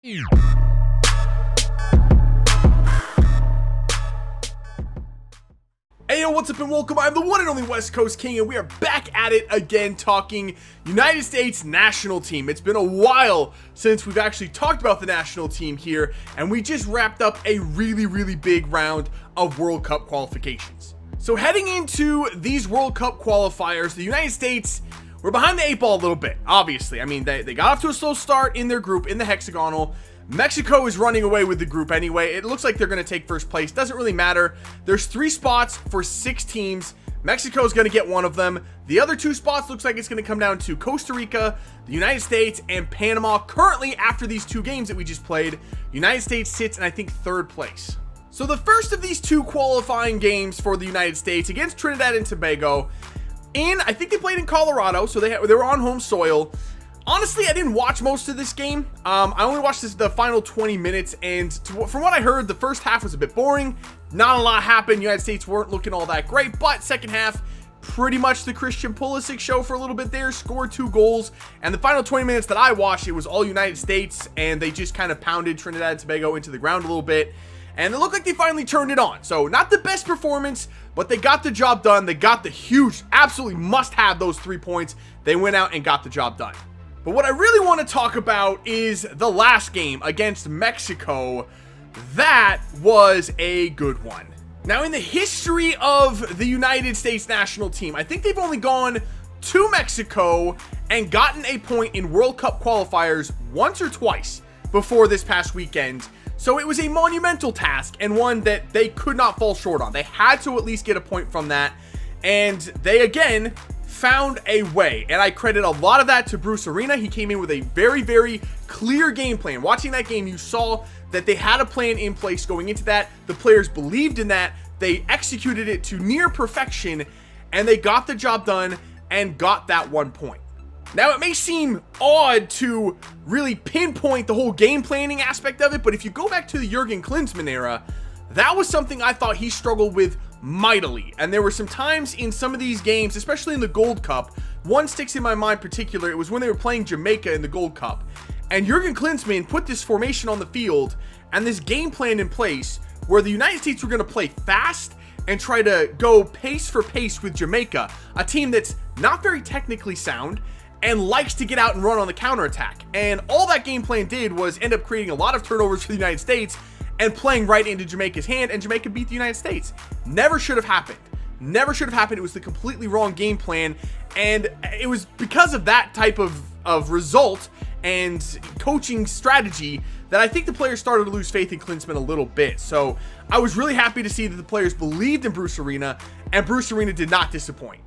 Hey yo, what's up and welcome. I'm the one and only West Coast King, and we are back at it again talking United States national team. It's been a while since we've actually talked about the national team here, and we just wrapped up a really big round of World Cup qualifications. So heading into these World Cup qualifiers, the United States were behind the 8 ball a little bit, obviously. I mean, they got off to a slow start in their group, in the hexagonal. Mexico is running away with the group anyway. It looks like they're going to take first place. Doesn't really matter. There's 3 spots for 6 teams. Mexico is going to get one of them. The other 2 spots looks like it's going to come down to Costa Rica, the United States, and Panama. Currently, after these 2 games that we just played, United States sits in, I think, 3rd place. So the first of these 2 qualifying games for the United States against Trinidad and Tobago, I think they played in Colorado, so they were on home soil. Honestly, I didn't watch most of this game. I only watched the final 20 minutes, and from what I heard, the first half was a bit boring. Not a lot happened. United States weren't looking all that great, but second half, pretty much the Christian Pulisic show for a little bit there. Scored 2 goals, and the final 20 minutes that I watched, it was all United States, and they just kind of pounded Trinidad and Tobago into the ground a little bit. And it looked like they finally turned it on. So not the best performance, but they got the job done. They got the huge, absolutely must have those 3 points. They went out and got the job done. But what I really want to talk about is the last game against Mexico. That was a good one. Now, in the history of the United States national team, I think they've only gone to Mexico and gotten a point in World Cup qualifiers once or twice before this past weekend. So it was a monumental task and one that they could not fall short on. They had to at least get a point from that. And they, again, found a way. And I credit a lot of that to Bruce Arena. He came in with a very clear game plan. Watching that game, you saw that they had a plan in place going into that. The players believed in that. They executed it to near perfection. And they got the job done and got that 1 point. Now, it may seem odd to really pinpoint the whole game planning aspect of it, but if you go back to the Jurgen Klinsmann era, that was something I thought he struggled with mightily. And there were some times in some of these games, especially in the Gold Cup, one sticks in my mind particular. It was when they were playing Jamaica in the Gold Cup. And Jurgen Klinsmann put this formation on the field and this game plan in place where the United States were going to play fast and try to go pace for pace with Jamaica, a team that's not very technically sound and likes to get out and run on the counterattack. And all that game plan did was end up creating a lot of turnovers for the United States and playing right into Jamaica's hand, and Jamaica beat the United States. Never should have happened. Never should have happened. It was the completely wrong game plan, and it was because of that type of result and coaching strategy that I think the players started to lose faith in Klinsmann a little bit. So I was really happy to see that the players believed in Bruce Arena, and Bruce Arena did not disappoint.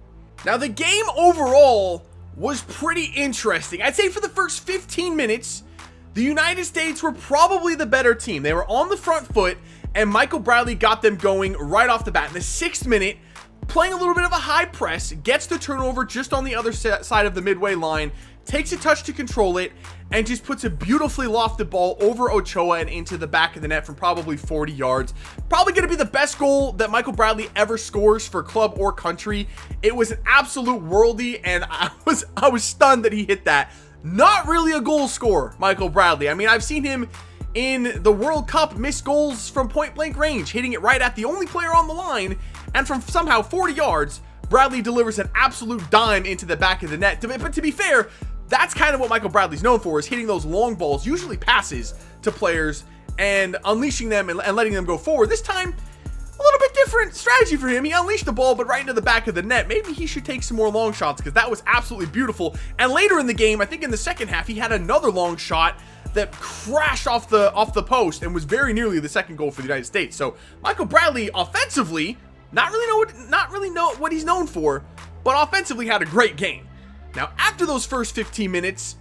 Now, the game overall was pretty interesting. I'd say for the first 15 minutes, the United States were probably the better team. They were on the front foot, and Michael Bradley got them going right off the bat. In the 6th minute, playing a little bit of a high press, gets the turnover just on the other side of the midway line, takes a touch to control it, and just puts a beautifully lofted ball over Ochoa and into the back of the net from probably 40 yards. Probably going to be the best goal that Michael Bradley ever scores for club or country. It was an absolute worldie, and I was stunned that he hit that. Not really a goal scorer, Michael Bradley. I mean, I've seen him in the World Cup miss goals from point blank range, hitting it right at the only player on the line, and from somehow 40 yards, Bradley delivers an absolute dime into the back of the net. But to be fair, that's kind of what Michael Bradley's known for, is hitting those long balls, usually passes to players, and unleashing them and letting them go forward. This time, a little bit different strategy for him. He unleashed the ball, but right into the back of the net. Maybe he should take some more long shots, because that was absolutely beautiful. And later in the game, I think in the second half, he had another long shot that crashed off the post and was very nearly the second goal for the United States. So Michael Bradley, offensively, not really know what he's known for, but offensively had a great game. Now, after those first 15 minutes,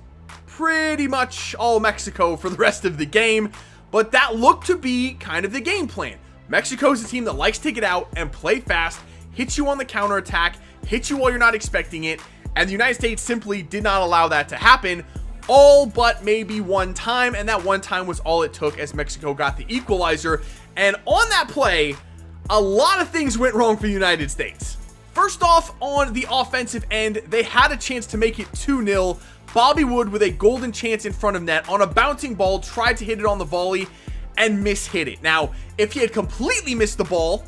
pretty much all Mexico for the rest of the game, but that looked to be kind of the game plan. Mexico's a team that likes to get out and play fast, hit you on the counterattack, hit you while you're not expecting it, and the United States simply did not allow that to happen, all but maybe one time, and that one time was all it took as Mexico got the equalizer. And on that play, a lot of things went wrong for the United States. First off, on the offensive end, they had a chance to make it 2-0, Bobby Wood with a golden chance in front of net on a bouncing ball, tried to hit it on the volley and mishit it. Now, if he had completely missed the ball,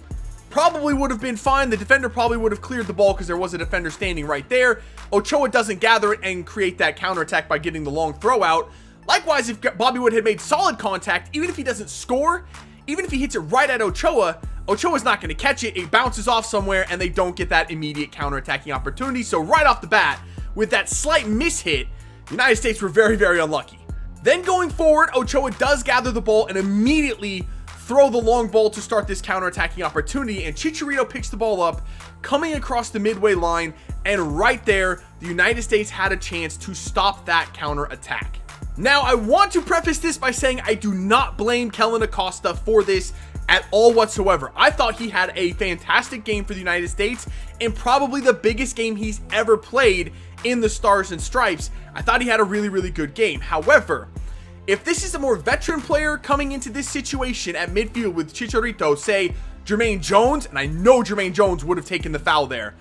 probably would have been fine. The defender probably would have cleared the ball because there was a defender standing right there. Ochoa doesn't gather it and create that counterattack by getting the long throw out. Likewise, if Bobby Wood had made solid contact, even if he doesn't score, even if he hits it right at Ochoa, Ochoa's not going to catch it. It bounces off somewhere and they don't get that immediate counterattacking opportunity. So right off the bat, with that slight mishit, the United States were very, very unlucky. Then going forward, Ochoa does gather the ball and immediately throw the long ball to start this counterattacking opportunity, and Chicharito picks the ball up, coming across the midway line, and right there, the United States had a chance to stop that counterattack. Now, I want to preface this by saying I do not blame Kellyn Acosta for this at all whatsoever. I thought he had a fantastic game for the United States, and probably the biggest game he's ever played in the Stars and Stripes. I thought he had a really, really good game. However, if this is a more veteran player coming into this situation at midfield with Chicharito, say Jermaine Jones, and I know Jermaine Jones would have taken the foul there,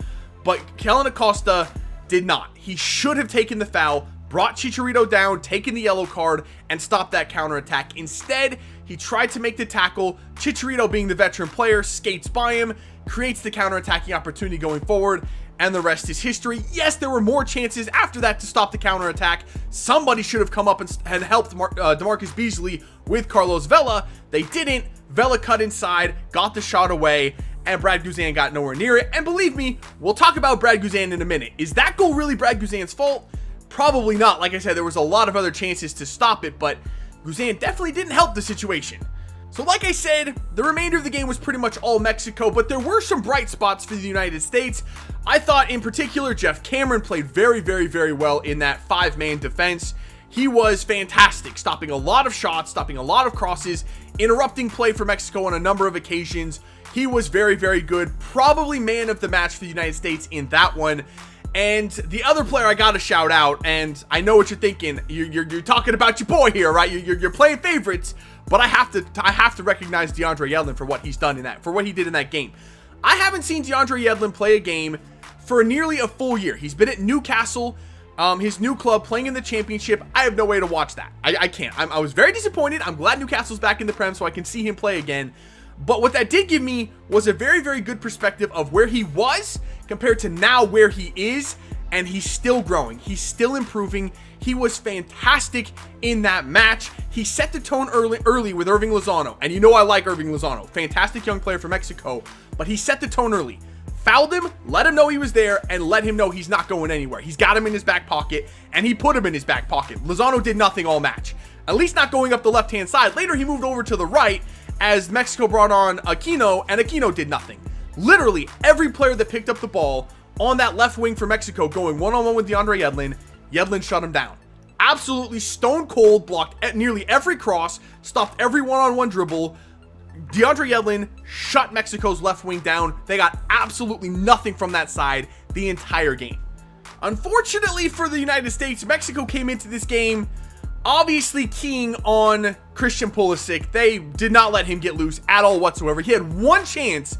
but Kellyn Acosta did not. He should have taken the foul, brought Chicharito down, taken the yellow card, and stopped that counterattack. Instead, he tried to make the tackle. Chicharito, being the veteran player, skates by him, creates the counterattacking opportunity going forward, and the rest is history. Yes, there were more chances after that to stop the counterattack. Somebody should have come up and helped DeMarcus Beasley with Carlos Vela. They didn't. Vela cut inside, got the shot away, and Brad Guzan got nowhere near it. And believe me, we'll talk about Brad Guzan in a minute. Is that goal really Brad Guzan's fault? Probably not. Like I said, there was a lot of other chances to stop it, but Guzan definitely didn't help the situation. So like I said, the remainder of the game was pretty much all Mexico, but there were some bright spots for the United States. I thought in particular, Jeff Cameron played very, very, very well in that 5-man defense. He was fantastic, stopping a lot of shots, stopping a lot of crosses, interrupting play for Mexico on a number of occasions. He was very, very good. Probably man of the match for the United States in that one. And the other player I gotta shout out, and I know what you're thinking, you're talking about your boy here, right? You're playing favorites, but I have to recognize DeAndre Yedlin for what he's done for what he did in that game. I haven't seen DeAndre Yedlin play a game for nearly a full year. He's been at Newcastle, his new club, playing in the championship. I have no way to watch that. I can't. I was very disappointed. I'm glad Newcastle's back in the Prem so I can see him play again. But what that did give me was a very, very good perspective of where he was compared to now where he is, and he's still growing. He's still improving. He was fantastic in that match. He set the tone early with Irving Lozano, and you know I like Irving Lozano. Fantastic young player for Mexico, but he set the tone early. Fouled him, let him know he was there, and let him know he's not going anywhere. He's got him in his back pocket, and he put him in his back pocket. Lozano did nothing all match, at least not going up the left-hand side. Later, he moved over to the right as Mexico brought on Aquino, and Aquino did nothing. Literally, every player that picked up the ball on that left wing for Mexico going one-on-one with DeAndre Yedlin, Yedlin shut him down. Absolutely stone cold, blocked at nearly every cross, stopped every one-on-one dribble. DeAndre Yedlin shut Mexico's left wing down. They got absolutely nothing from that side the entire game. Unfortunately for the United States, Mexico came into this game obviously keying on Christian Pulisic. They did not let him get loose at all whatsoever. He had one chance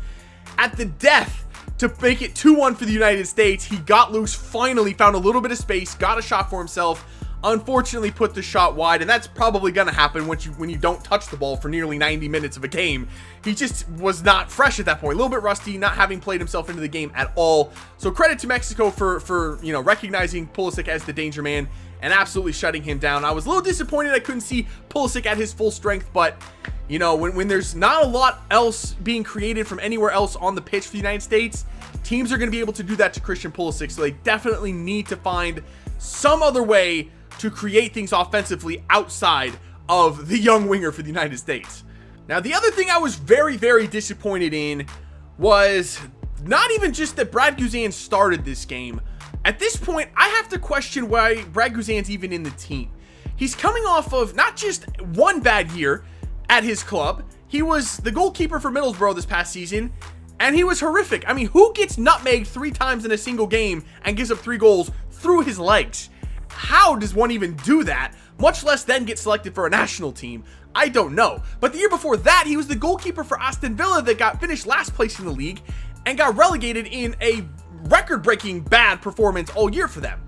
at the death to make it 2-1 for the United States. He got loose, finally found a little bit of space, got a shot for himself. Unfortunately put the shot wide, and that's probably going to happen when you don't touch the ball for nearly 90 minutes of a game. He just was not fresh at that point, a little bit rusty, not having played himself into the game at all. So credit to Mexico for recognizing Pulisic as the danger man and absolutely shutting him down. I was a little disappointed I couldn't see Pulisic at his full strength, but when there's not a lot else being created from anywhere else on the pitch for the United States, teams are going to be able to do that to Christian Pulisic. So they definitely need to find some other way to create things offensively outside of the young winger for the United States. Now, the other thing I was very, very disappointed in was not even just that Brad Guzan started this game. At this point, I have to question why Brad Guzan's even in the team. He's coming off of not just one bad year at his club. He was the goalkeeper for Middlesbrough this past season, and he was horrific. I mean, who gets nutmegged 3 times in a single game and gives up 3 goals through his legs? How does one even do that, much less then get selected for a national team? I don't know. But the year before that, he was the goalkeeper for Aston Villa that finished last place in the league and got relegated in a record-breaking bad performance all year for them.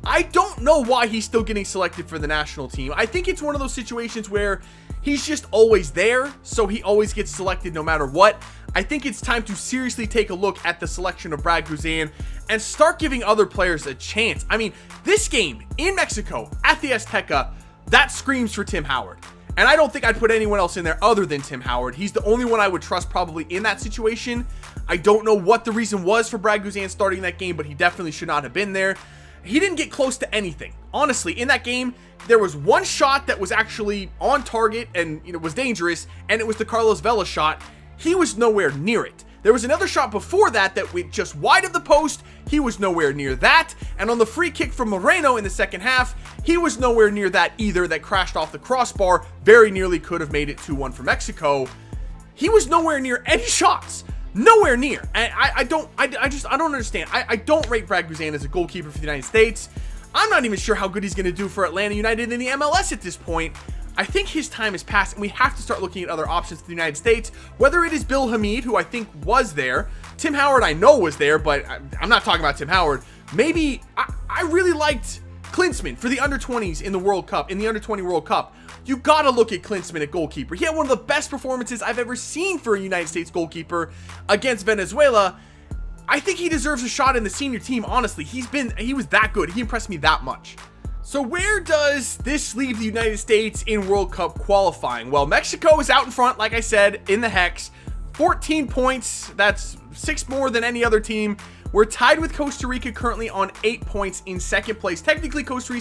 I don't know why he's still getting selected for the national team. I think it's one of those situations where he's just always there, so he always gets selected no matter what. I think it's time to seriously take a look at the selection of Brad Guzan and start giving other players a chance. I mean, this game in Mexico at the Azteca, that screams for Tim Howard. And I don't think I'd put anyone else in there other than Tim Howard. He's the only one I would trust probably in that situation. I don't know what the reason was for Brad Guzan starting that game, but he definitely should not have been there. He didn't get close to anything. Honestly, in that game, there was one shot that was actually on target and was dangerous, and it was the Carlos Vela shot. He was nowhere near it. There was another shot before that that went just wide of the post. He was nowhere near that. And on the free kick from Moreno in the second half, he was nowhere near that either. That crashed off the crossbar. Very nearly could have made it 2-1 for Mexico. He was nowhere near any shots. Nowhere near. And I don't understand. I don't rate Brad Guzan as a goalkeeper for the United States. I'm not even sure how good he's going to do for Atlanta United in the MLS at this point. I think his time has passed, and we have to start looking at other options for the United States, whether it is Bill Hamid, who I think was there. Tim Howard I know was there, but I'm not talking about Tim Howard. Maybe I really liked Klinsmann for the under-20s in the World Cup, in the under-20 World Cup. You gotta look at Klinsmann at goalkeeper. He had one of the best performances I've ever seen for a United States goalkeeper against Venezuela. I think he deserves a shot in the senior team, honestly. He was that good. He impressed me that much. So where does this leave the United States in World Cup qualifying? Well, Mexico is out in front, like I said, in the Hex. 14 points. That's 6 more than any other team. We're tied with Costa Rica currently on 8 points in second place. Technically, Costa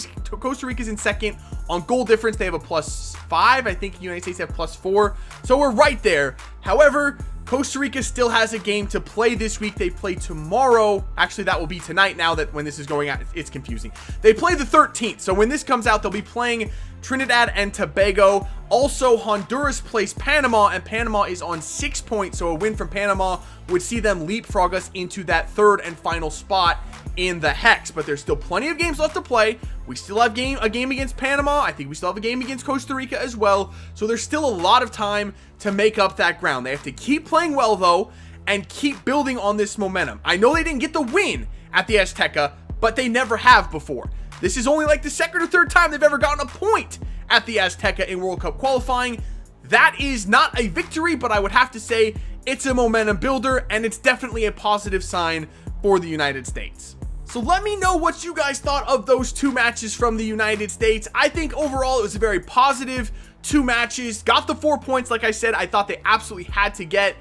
Rica's in second on goal difference. They have a +5. I think the United States have +4. So we're right there. However, Costa Rica still has a game to play this week. They play tomorrow. Actually, that will be tonight now that when this is going out, it's confusing. They play the 13th. So when this comes out, they'll be playing Trinidad and Tobago. Also, Honduras plays Panama, and Panama is on 6 points. So a win from Panama would see them leapfrog us into that third and final spot in the Hex. But there's still plenty of games left to play. We still have a game against Panama. I think we still have a game against Costa Rica as well. So there's still a lot of time to make up that ground. They have to keep playing well, though, and keep building on this momentum. I know they didn't get the win at the Azteca, but they never have before. This is only like the second or third time they've ever gotten a point at the Azteca in World Cup qualifying. That is not a victory, but I would have to say it's a momentum builder, and it's definitely a positive sign for the United States. So let me know what you guys thought of those 2 matches from the United States. I think overall it was a very positive 2 matches. Got the 4 points, like I said, I thought they absolutely had to get.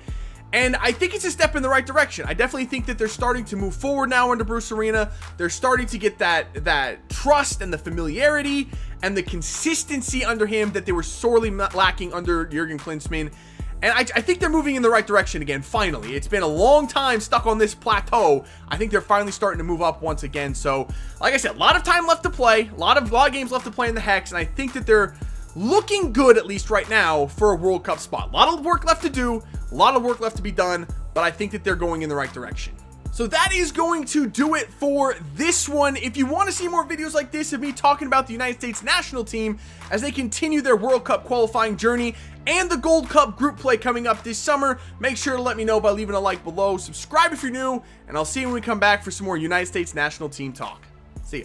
And I think it's a step in the right direction. I definitely think that they're starting to move forward now under Bruce Arena. They're starting to get that trust and the familiarity and the consistency under him that they were sorely lacking under Jurgen Klinsmann. And I think they're moving in the right direction again, finally. It's been a long time stuck on this plateau. I think they're finally starting to move up once again. So, like I said, a lot of time left to play. A lot of games left to play in the Hex. And I think that they're looking good, at least right now, for a World Cup spot. A lot of work left to do. A lot of work left to be done. But I think that they're going in the right direction. So that is going to do it for this one. If you want to see more videos like this of me talking about the United States national team as they continue their World Cup qualifying journey and the Gold Cup group play coming up this summer, make sure to let me know by leaving a like below. Subscribe if you're new, and I'll see you when we come back for some more United States national team talk. See ya.